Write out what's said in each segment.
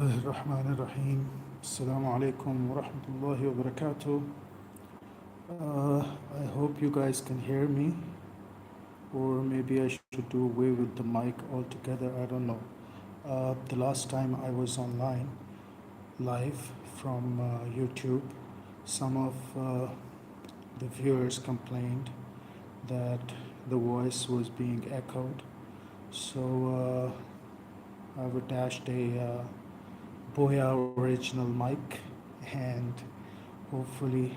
Bismillahirrahmanirrahim. Assalamu alaikum wa rahmatullahi wa barakatuh. I hope you guys can hear me, or maybe I should do away with the mic altogether. I don't know. The last time I was online live from YouTube, some of the viewers complained that the voice was being echoed. So I've attached a Boya original mic, and hopefully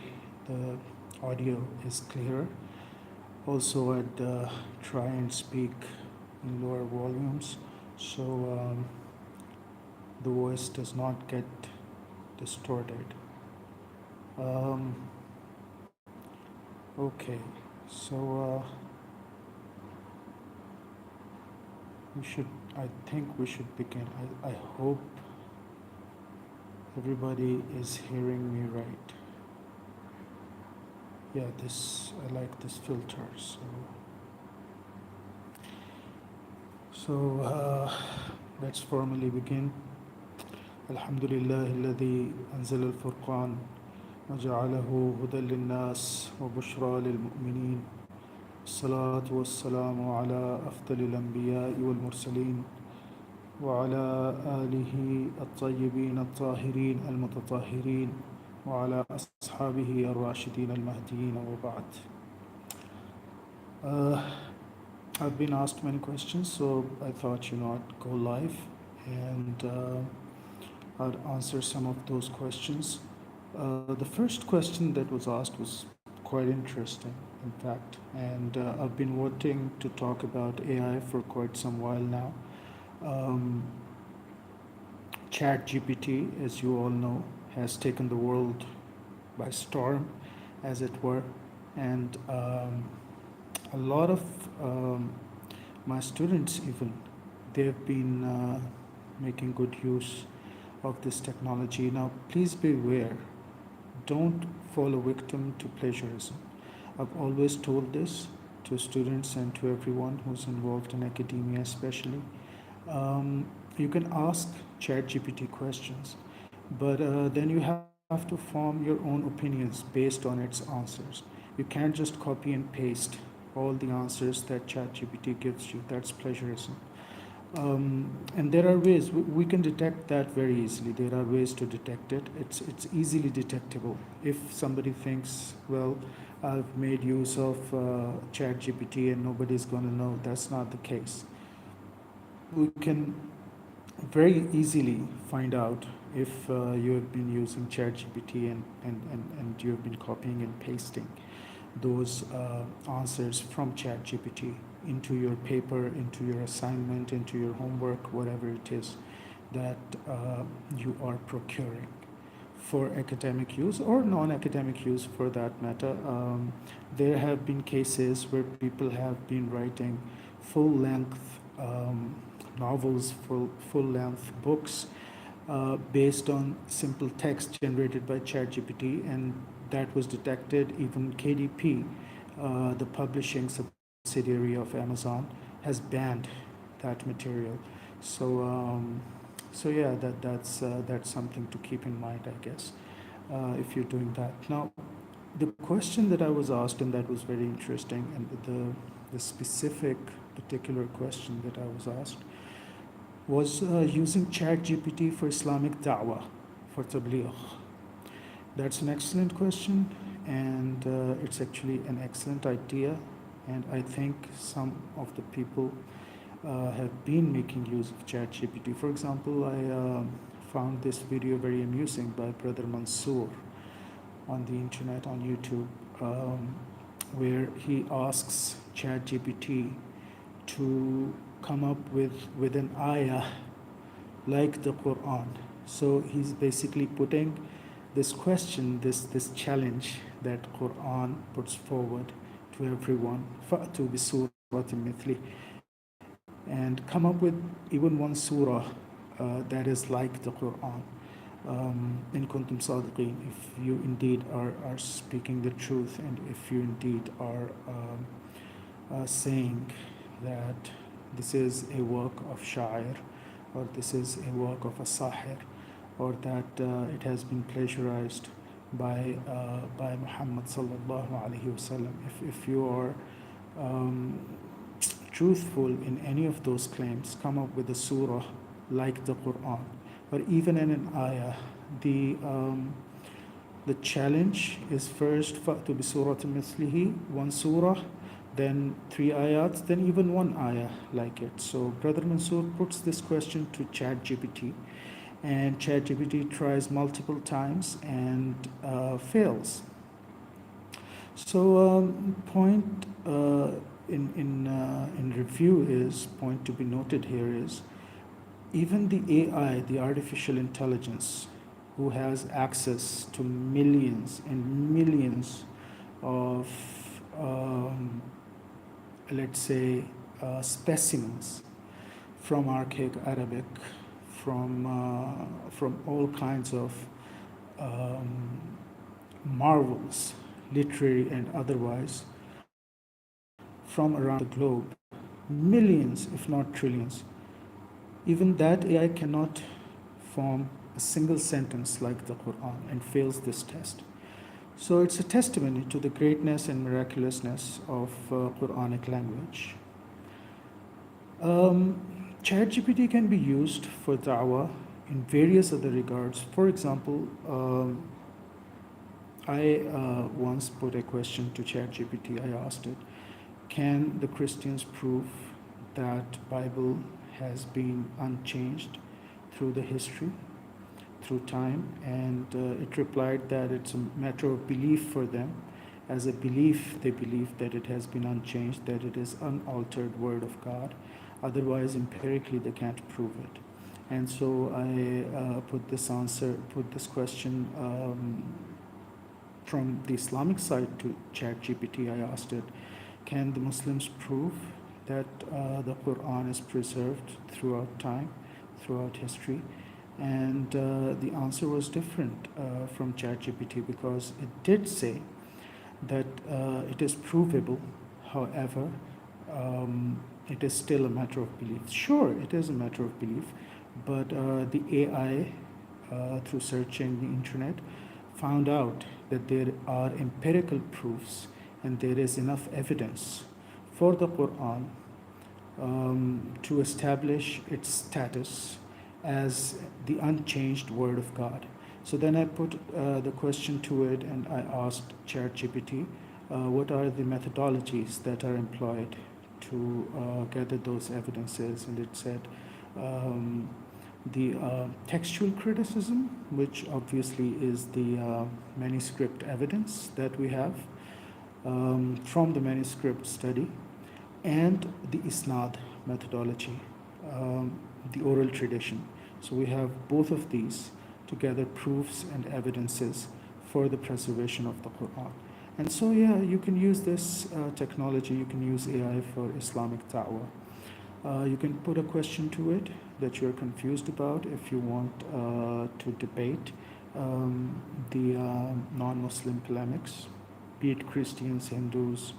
the audio is clear. Also, I'd try and speak in lower volumes so the voice does not get distorted. Um, okay, so we should, I think we should begin. I hope everybody is hearing me right. Yeah, I like this filter. So let's formally begin. Alhamdulillah alladhi anzal al-furqan وجعله هدى للناس وبشرى للمؤمنين الصلاة والسلام على أفضل الأنبياء والمرسلين وعلى آله الطيبين الطاهرين المتطهرين وعلى أصحابه الراشدين المهديين وبعد. I've been asked many questions, so I thought, I'd go live and I'd answer some of those questions. The first question that was asked was quite interesting, in fact, and I've been wanting to talk about AI for quite some while now. ChatGPT, as you all know, has taken the world by storm, as it were, and a lot of my students, even, they've been making good use of this technology. Now, please be aware, don't fall a victim to plagiarism. I've always told this to students and to everyone who's involved in academia, especially. You can ask ChatGPT questions, but then you have to form your own opinions based on its answers. You can't just copy and paste all the answers that ChatGPT gives you. That's plagiarism. And there are ways we can detect that very easily. There are ways to detect it. It's easily detectable. If somebody thinks, well, I've made use of ChatGPT and nobody's going to know, that's not the case. We can very easily find out if you have been using ChatGPT and you have been copying and pasting those answers from ChatGPT into your paper, into your assignment, into your homework, whatever it is that you are procuring for academic use or non-academic use for that matter. There have been cases where people have been writing full-length novels, full-length books based on simple text generated by ChatGPT, and that was detected. Even KDP, the publishing subsidiary of Amazon, has banned that material. So yeah, that's something to keep in mind, I guess, if you're doing that. Now, the question that I was asked, and that was very interesting, and the specific particular question that I was asked was using ChatGPT for Islamic da'wah, for tabligh. That's an excellent question, and it's actually an excellent idea, and I think some of the people have been making use of ChatGPT. For example, I found this video very amusing by Brother Mansoor on the internet, on YouTube, where he asks ChatGPT to come up with an ayah like the Quran. So he's basically putting this question, this challenge that Quran puts forward to everyone, فَأْتُوا بِسُورَةٍ مِثْلِهِ, and come up with even one surah that is like the Quran. In kuntum sadiqeen, if you indeed are speaking the truth, and if you indeed are saying that this is a work of sha'ir, or this is a work of a sahir, or that it has been plagiarized by Muhammad sallallahu alaihi wasallam. If you are um, truthful in any of those claims, come up with a surah like the Quran, or even in an ayah. The challenge is first فَأْتُوا بِسُورَةٍ مِثْلِهِ, one surah, then 3 ayats, then even 1 ayah like it. So Brother Mansoor puts this question to ChatGPT, and ChatGPT tries multiple times and fails. So point in review is, point to be noted here is, even the AI, the artificial intelligence, who has access to millions and millions of, let's say, specimens from archaic Arabic, from all kinds of marvels, literary and otherwise, from around the globe, millions, if not trillions. Even that AI cannot form a single sentence like the Quran and fails this test. So it's a testimony to the greatness and miraculousness of Quranic language. ChatGPT can be used for da'wah in various other regards. For example, I once put a question to ChatGPT. I asked it, can the Christians prove that Bible has been unchanged through the history, through time? And it replied that it's a matter of belief for them. As a belief, they believe that it has been unchanged, that it is unaltered word of God. Otherwise, empirically, they can't prove it. And so I put this question from the Islamic side to ChatGPT. I asked it, can the Muslims prove that the Quran is preserved throughout time, throughout history? And the answer was different from ChatGPT, because it did say that it is provable. However, it is still a matter of belief. Sure, it is a matter of belief, but the AI, through searching the internet, found out that there are empirical proofs and there is enough evidence for the Quran to establish its status as the unchanged word of God. So then I put the question to it, and I asked ChatGPT, what are the methodologies that are employed to gather those evidences? And it said the textual criticism, which obviously is the manuscript evidence that we have from the manuscript study, and the isnad methodology, the oral tradition. So we have both of these to gather proofs and evidences for the preservation of the Quran. And so, yeah, you can use this technology, you can use AI for Islamic da'wah. You can put a question to it that you're confused about if you want to debate the non-Muslim polemics, be it Christians, Hindus,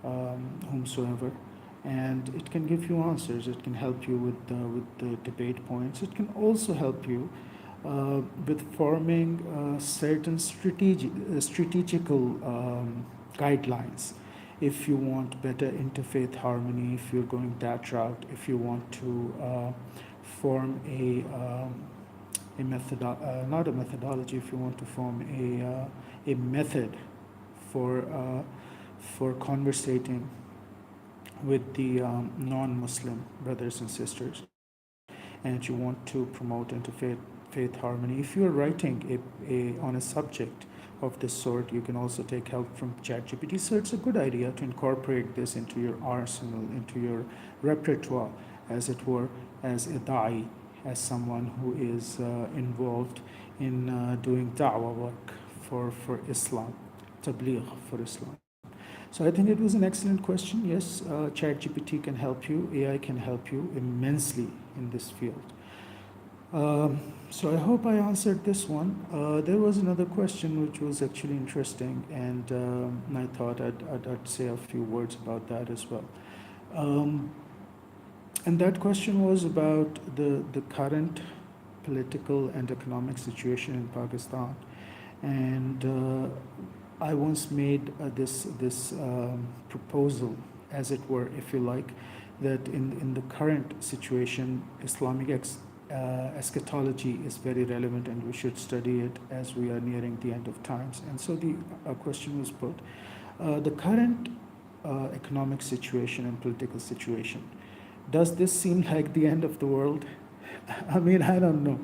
whomsoever. And it can give you answers. It can help you with the debate points. It can also help you with forming certain strategical guidelines. If you want better interfaith harmony, if you're going that route, if you want to form not a methodology, if you want to form a method for conversating with the non-Muslim brothers and sisters, and you want to promote interfaith harmony. If you're writing on a subject of this sort, you can also take help from ChatGPT. So it's a good idea to incorporate this into your arsenal, into your repertoire, as it were, as a da'i, as someone who is involved in doing da'wah work for Islam, tabligh for Islam. So I think it was an excellent question. Yes, ChatGPT can help you, AI can help you immensely in this field. So I hope I answered this one. There was another question which was actually interesting, and I thought I'd say a few words about that as well. And that question was about the current political and economic situation in Pakistan. And I once made this proposal, as it were, if you like, that in the current situation, eschatology is very relevant and we should study it as we are nearing the end of times. And so the question was put, the current economic situation and political situation, does this seem like the end of the world? I mean, I don't know.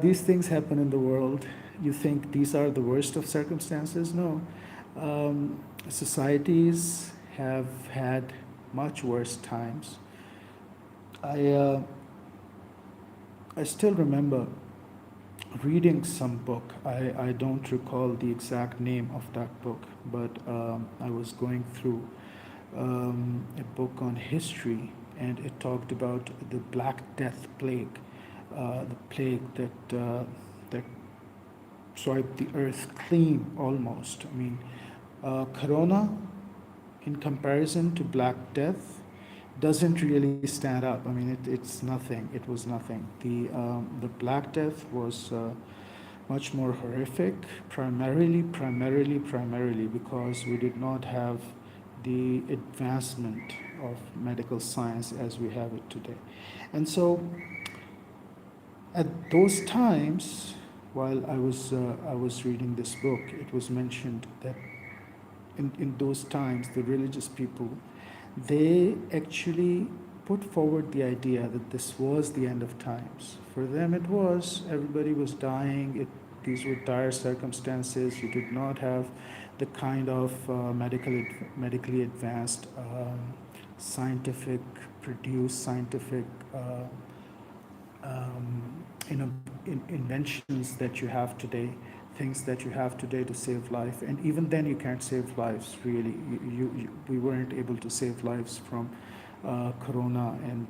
These things happen in the world. You think these are the worst of circumstances? No. Societies have had much worse times. I, I still remember reading some book. I don't recall the exact name of that book, but I was going through a book on history, and it talked about the Black Death plague, the plague that swiped the earth clean almost. I mean, Corona, in comparison to Black Death, doesn't really stand up. I mean, it's nothing. It was nothing. The Black Death was much more horrific, primarily because we did not have the advancement of medical science as we have it today. And so, at those times, while I was reading this book, it was mentioned that in those times, the religious people, they actually put forward the idea that this was the end of times. For them, it was. Everybody was dying. These were dire circumstances. You did not have the kind of medically advanced, scientific, produced scientific inventions that you have today, things that you have today to save life. And even then, you can't save lives, really. We weren't able to save lives from corona, and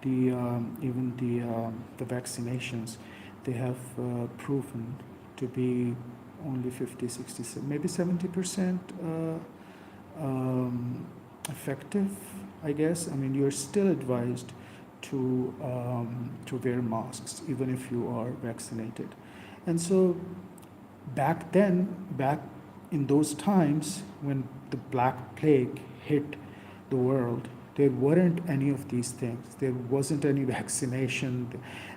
the vaccinations, they have proven to be only 50, 60, maybe 70% effective, I guess. I mean, you're still advised to wear masks even if you are vaccinated. And so back in those times when the Black Plague hit the world, there weren't any of these things. There wasn't any vaccination.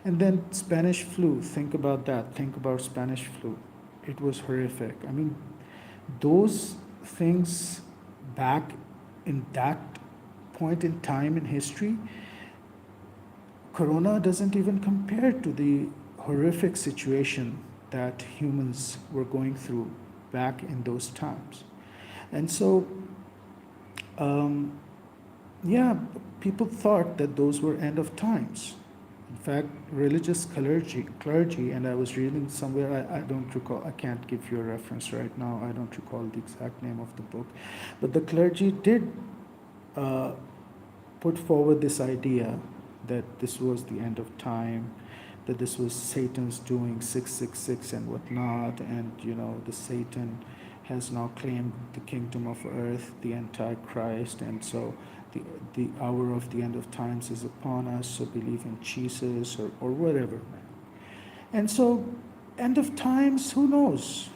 And then Spanish flu, think about that. Think about Spanish flu. It was horrific. I mean, those things back in that point in time in history, Corona doesn't even compare to the horrific situation that humans were going through back in those times. And so, people thought that those were end of times. In fact, religious clergy, and I was reading somewhere, I don't recall, I can't give you a reference right now, I don't recall the exact name of the book, but the clergy did put forward this idea that this was the end of time, that this was Satan's doing 666 and whatnot, and the Satan has now claimed the kingdom of earth, the Antichrist, and so the hour of the end of times is upon us, so believe in Jesus or whatever. And so, end of times, who knows?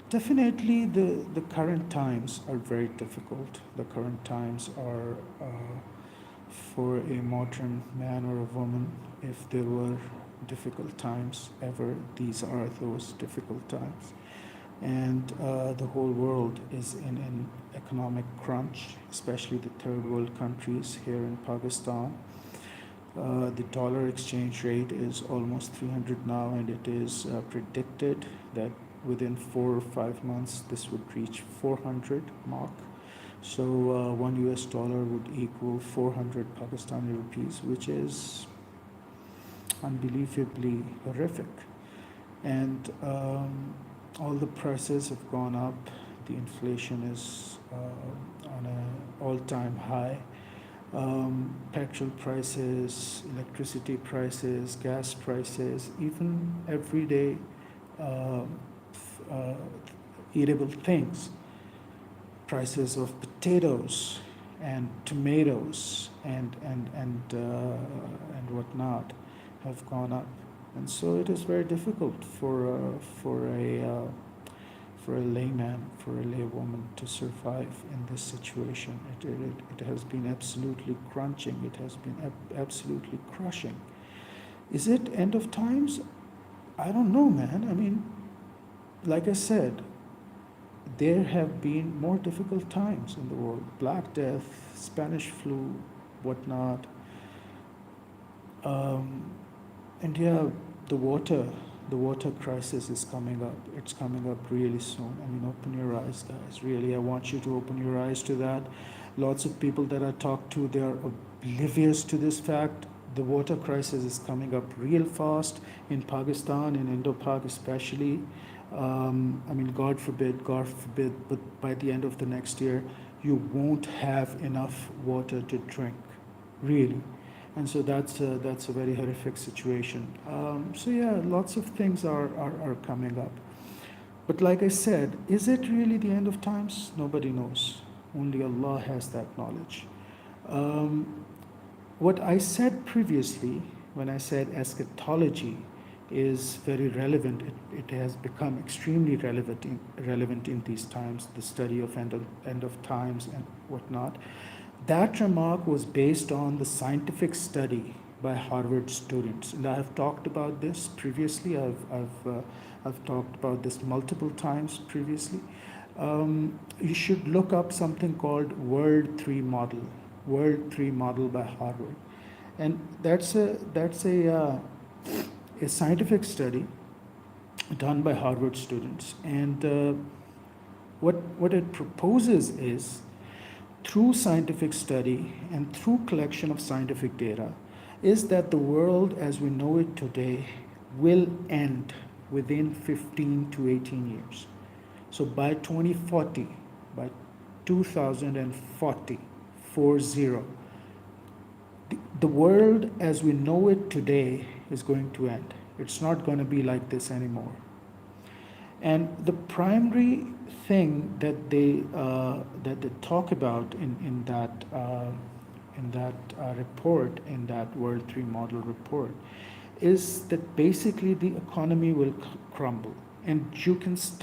Definitely the current times are very difficult. The current times are, for a modern man or a woman, if there were difficult times ever, these are those difficult times. And the whole world is in an economic crunch, especially the third world countries here in Pakistan. The dollar exchange rate is almost 300 now, and it is predicted that within 4 or 5 months this would reach 400 mark. So $1 US would equal 400 Pakistani rupees, which is unbelievably horrific. And all the prices have gone up. The inflation is on an all-time high. Petrol prices, electricity prices, gas prices, even everyday eatable things, prices of potatoes and tomatoes and whatnot have gone up, and so it is very difficult for a layman, for a laywoman to survive in this situation. It has been absolutely crunching. It has been absolutely crushing. Is it end of times? I don't know, man. I mean, like I said, there have been more difficult times in the world. Black Death, Spanish flu, whatnot. Um, and yeah, the water, the water crisis is coming up. It's coming up really soon. I mean, open your eyes, guys. Really, I want you to open your eyes to that. Lots of people that I talk to, they are oblivious to this fact. The water crisis is coming up real fast in Pakistan, in Indo-Pak especially. I mean, God forbid, but by the end of the next year, you won't have enough water to drink, really. And so that's a very horrific situation. So yeah, lots of things are coming up. But like I said, is it really the end of times? Nobody knows. Only Allah has that knowledge. Um, what I said previously, when I said eschatology is very relevant, it has become extremely relevant in these times, the study of end of times and whatnot. That remark was based on the scientific study by Harvard students, and I have talked about this previously. I've talked about this multiple times previously. You should look up something called World 3 Model, World 3 Model by Harvard, and that's a scientific study done by Harvard students, and what it proposes is, through scientific study and through collection of scientific data, is that the world as we know it today will end within 15 to 18 years. So by 2040, by 2040, 40, the world as we know it today is going to end. It's not going to be like this anymore. And the primary thing that they talk about in that report, in that World 3 Model report, is that basically the economy will crumble, and you can see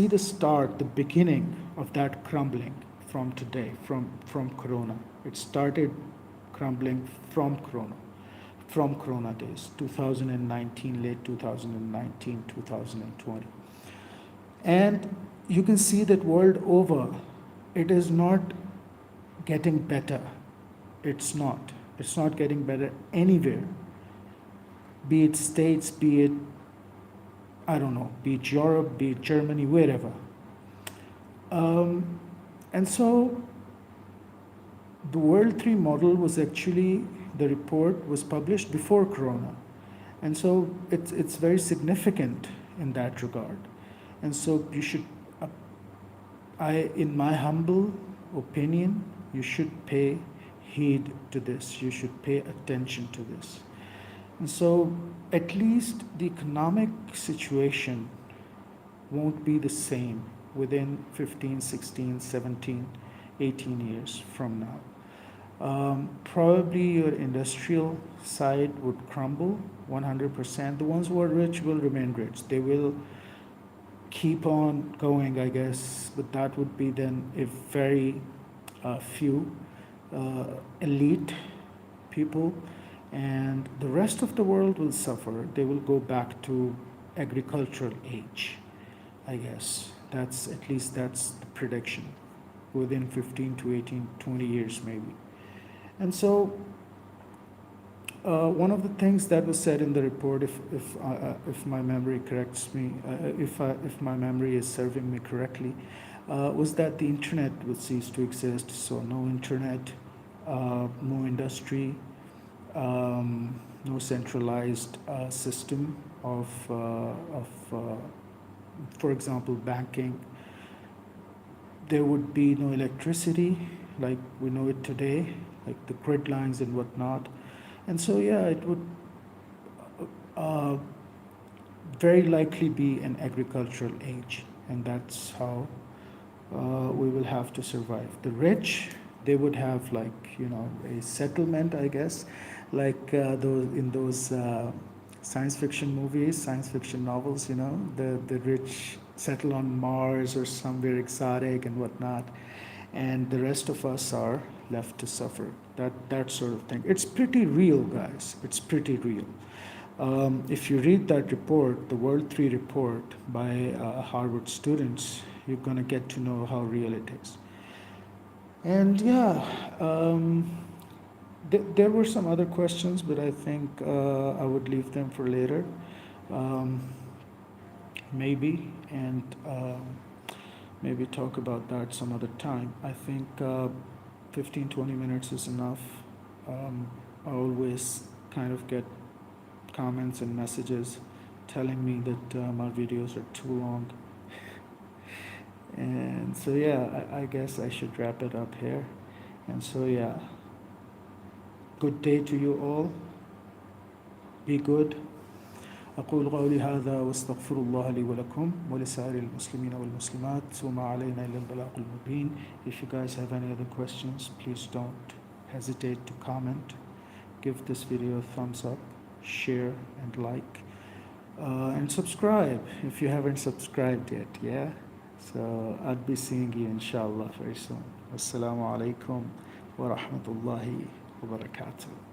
the beginning of that crumbling from today, from Corona. It started crumbling from Corona days, 2019, late 2019, 2020. And you can see that world over, it is not getting better. It's not getting better anywhere. Be it States, be it, I don't know, be it Europe, be it Germany, wherever. And so the World 3 Model was actually, the report was published before Corona. And so it's very significant in that regard. And so you should, in my humble opinion, you should pay heed to this. You should pay attention to this. And so at least the economic situation won't be the same within 15, 16, 17, 18 years from now. Probably your industrial side would crumble 100%. The ones who are rich will remain rich. They will keep on going, I guess, but that would be then a very few elite people, and the rest of the world will suffer. They will go back to agricultural age, I guess. That's the prediction, within 15 to 18, 20 years maybe. And so one of the things that was said in the report, if my memory corrects me, if my memory is serving me correctly, was that the internet would cease to exist. So no internet, no industry, no centralized system of for example, banking. There would be no electricity like we know it today, like the grid lines and whatnot. And so, yeah, it would very likely be an agricultural age, and that's how we will have to survive. The rich, they would have like, a settlement, I guess, like those science fiction movies, science fiction novels, the rich settle on Mars or somewhere exotic and whatnot, and the rest of us are left to suffer. That sort of thing. It's pretty real, guys. It's pretty real. If you read that report, the World 3 report by Harvard students, you're going to get to know how real it is. And yeah, there were some other questions, but I think I would leave them for later, um, maybe, and maybe talk about that some other time. I think 15-20 minutes is enough. I always kind of get comments and messages telling me that my videos are too long. And so yeah, I guess I should wrap it up here. And so yeah, good day to you all. Be good. أقول قولي هذا واستغفر الله لي ولكم ولسائر المسلمين والمسلمات وما علينا إلا البلاغ المبين. If you guys have any other questions, please don't hesitate to comment. Give this video a thumbs up, share and like, and subscribe if you haven't subscribed yet. Yeah, so I'll be seeing you inshallah very soon. Assalamu alaikum wa rahmatullahi wa barakatuh.